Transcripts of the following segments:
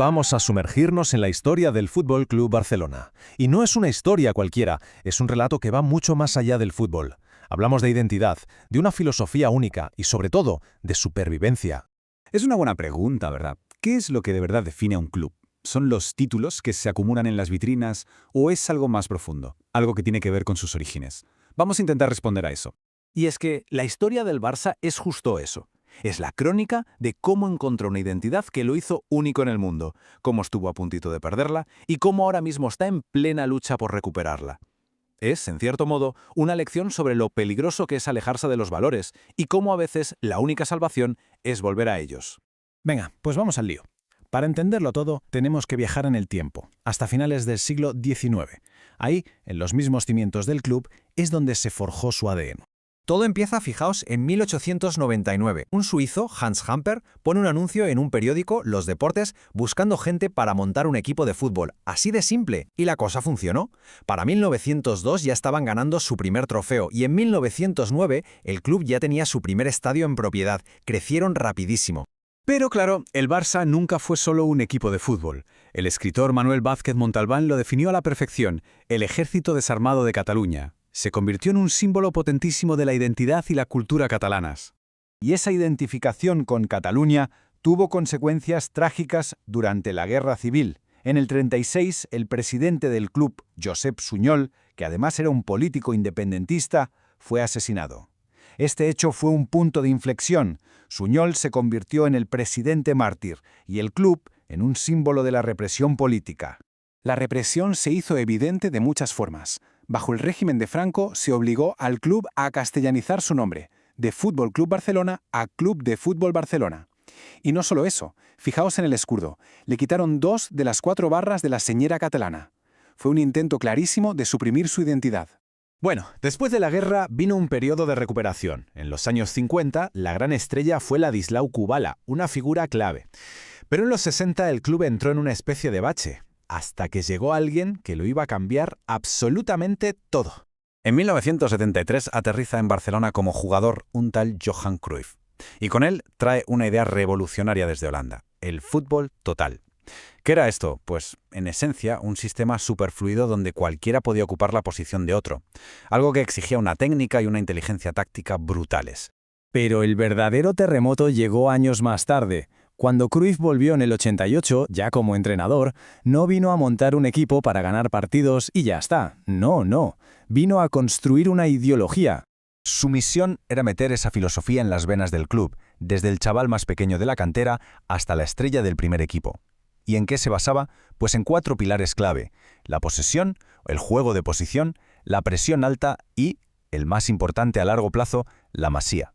vamos a sumergirnos en la historia del Fútbol Club Barcelona. Y no es una historia cualquiera, es un relato que va mucho más allá del fútbol. Hablamos de identidad, de una filosofía única y, sobre todo, de supervivencia. Es una buena pregunta, ¿verdad? ¿Qué es lo que de verdad define a un club? ¿Son los títulos que se acumulan en las vitrinas o es algo más profundo, algo que tiene que ver con sus orígenes? Vamos a intentar responder a eso. Y es que la historia del Barça es justo eso. Es la crónica de cómo encontró una identidad que lo hizo único en el mundo, cómo estuvo a puntito de perderla y cómo ahora mismo está en plena lucha por recuperarla. Es, en cierto modo, una lección sobre lo peligroso que es alejarse de los valores y cómo a veces la única salvación es volver a ellos. Venga, pues vamos al lío. Para entenderlo todo, tenemos que viajar en el tiempo, hasta finales del siglo XIX. Ahí, en los mismos cimientos del club, es donde se forjó su ADN. Todo empieza, fijaos, en 1899. Un suizo, Hans Hamper, pone un anuncio en un periódico, Los Deportes, buscando gente para montar un equipo de fútbol. Así de simple. Y la cosa funcionó. Para 1902 ya estaban ganando su primer trofeo y en 1909 el club ya tenía su primer estadio en propiedad. Crecieron rapidísimo. Pero claro, el Barça nunca fue solo un equipo de fútbol. El escritor Manuel Vázquez Montalbán lo definió a la perfección: el ejército desarmado de Cataluña. Se convirtió en un símbolo potentísimo de la identidad y la cultura catalanas. Y esa identificación con Cataluña tuvo consecuencias trágicas durante la Guerra Civil. En el 36, el presidente del club, Josep Sunyol, que además era un político independentista, fue asesinado. Este hecho fue un punto de inflexión. Sunyol se convirtió en el presidente mártir y el club en un símbolo de la represión política. La represión se hizo evidente de muchas formas. Bajo el régimen de Franco se obligó al club a castellanizar su nombre, de Fútbol Club Barcelona a Club de Fútbol Barcelona. Y no solo eso, fijaos en el escudo, le quitaron 2 de las 4 barras de la señera catalana. Fue un intento clarísimo de suprimir su identidad. Bueno, después de la guerra vino un periodo de recuperación. En los años 50, la gran estrella fue Ladislau Kubala, una figura clave. Pero en los 60 el club entró en una especie de bache, hasta que llegó alguien que lo iba a cambiar absolutamente todo. En 1973 aterriza en Barcelona como jugador un tal Johan Cruyff. Y con él trae una idea revolucionaria desde Holanda: el fútbol total. ¿Qué era esto? Pues, en esencia, un sistema superfluido donde cualquiera podía ocupar la posición de otro. Algo que exigía una técnica y una inteligencia táctica brutales. Pero el verdadero terremoto llegó años más tarde. Cuando Cruyff volvió en el 88, ya como entrenador, no vino a montar un equipo para ganar partidos y ya está. No. Vino a construir una ideología. Su misión era meter esa filosofía en las venas del club, desde el chaval más pequeño de la cantera hasta la estrella del primer equipo. ¿Y en qué se basaba? Pues en 4 pilares clave: la posesión, el juego de posición, la presión alta y, el más importante a largo plazo, la masía.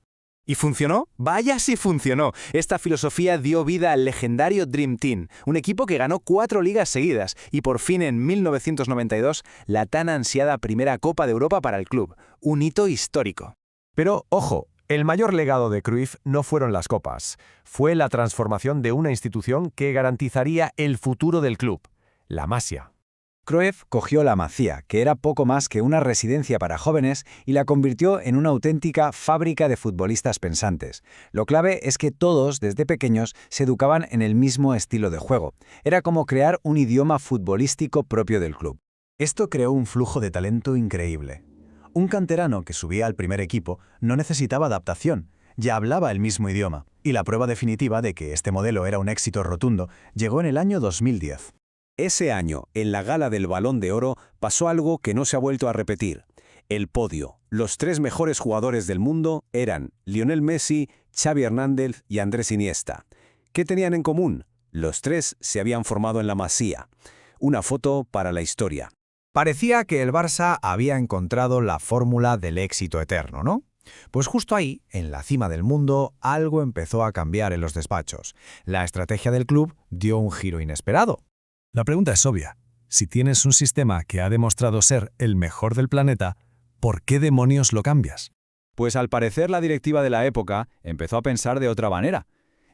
¿Y funcionó? ¡Vaya si funcionó! Esta filosofía dio vida al legendario Dream Team, un equipo que ganó 4 ligas seguidas y por fin en 1992 la tan ansiada primera Copa de Europa para el club, un hito histórico. Pero, ojo, el mayor legado de Cruyff no fueron las copas, fue la transformación de una institución que garantizaría el futuro del club, la Masia. Cruyff cogió la Masía, que era poco más que una residencia para jóvenes, y la convirtió en una auténtica fábrica de futbolistas pensantes. Lo clave es que todos, desde pequeños, se educaban en el mismo estilo de juego. Era como crear un idioma futbolístico propio del club. Esto creó un flujo de talento increíble. Un canterano que subía al primer equipo no necesitaba adaptación, ya hablaba el mismo idioma, y la prueba definitiva de que este modelo era un éxito rotundo llegó en el año 2010. Ese año, en la gala del Balón de Oro, pasó algo que no se ha vuelto a repetir. El podio. Los 3 mejores jugadores del mundo eran Lionel Messi, Xavi Hernández y Andrés Iniesta. ¿Qué tenían en común? Los 3 se habían formado en la Masía. Una foto para la historia. Parecía que el Barça había encontrado la fórmula del éxito eterno, ¿no? Pues justo ahí, en la cima del mundo, algo empezó a cambiar en los despachos. La estrategia del club dio un giro inesperado. La pregunta es obvia. Si tienes un sistema que ha demostrado ser el mejor del planeta, ¿por qué demonios lo cambias? Pues al parecer la directiva de la época empezó a pensar de otra manera.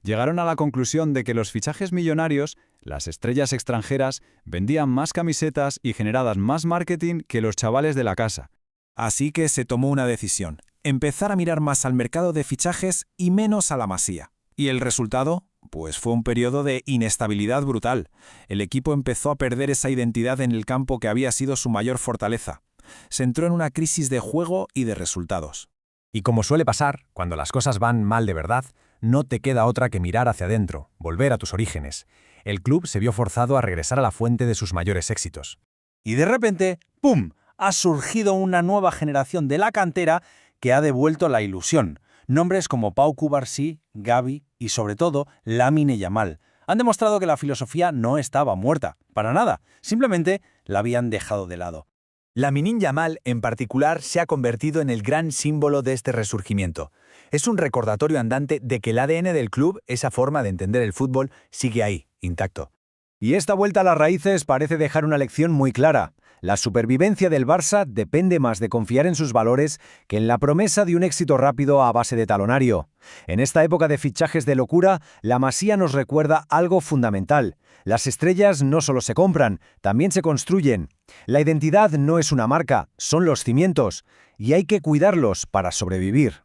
Llegaron a la conclusión de que los fichajes millonarios, las estrellas extranjeras, vendían más camisetas y generaban más marketing que los chavales de la casa. Así que se tomó una decisión: empezar a mirar más al mercado de fichajes y menos a la Masía. ¿Y el resultado? Pues fue un periodo de inestabilidad brutal. El equipo empezó a perder esa identidad en el campo que había sido su mayor fortaleza. Se entró en una crisis de juego y de resultados. Y como suele pasar, cuando las cosas van mal de verdad, no te queda otra que mirar hacia adentro, volver a tus orígenes. El club se vio forzado a regresar a la fuente de sus mayores éxitos. Y de repente, ¡pum!, ha surgido una nueva generación de la cantera que ha devuelto la ilusión. Nombres como Pau Cubarsí, Gavi y, sobre todo, Lamine Yamal han demostrado que la filosofía no estaba muerta, para nada, simplemente la habían dejado de lado. Lamine Yamal, en particular, se ha convertido en el gran símbolo de este resurgimiento. Es un recordatorio andante de que el ADN del club, esa forma de entender el fútbol, sigue ahí, intacto. Y esta vuelta a las raíces parece dejar una lección muy clara. La supervivencia del Barça depende más de confiar en sus valores que en la promesa de un éxito rápido a base de talonario. En esta época de fichajes de locura, la Masía nos recuerda algo fundamental. Las estrellas no solo se compran, también se construyen. La identidad no es una marca, son los cimientos, y hay que cuidarlos para sobrevivir.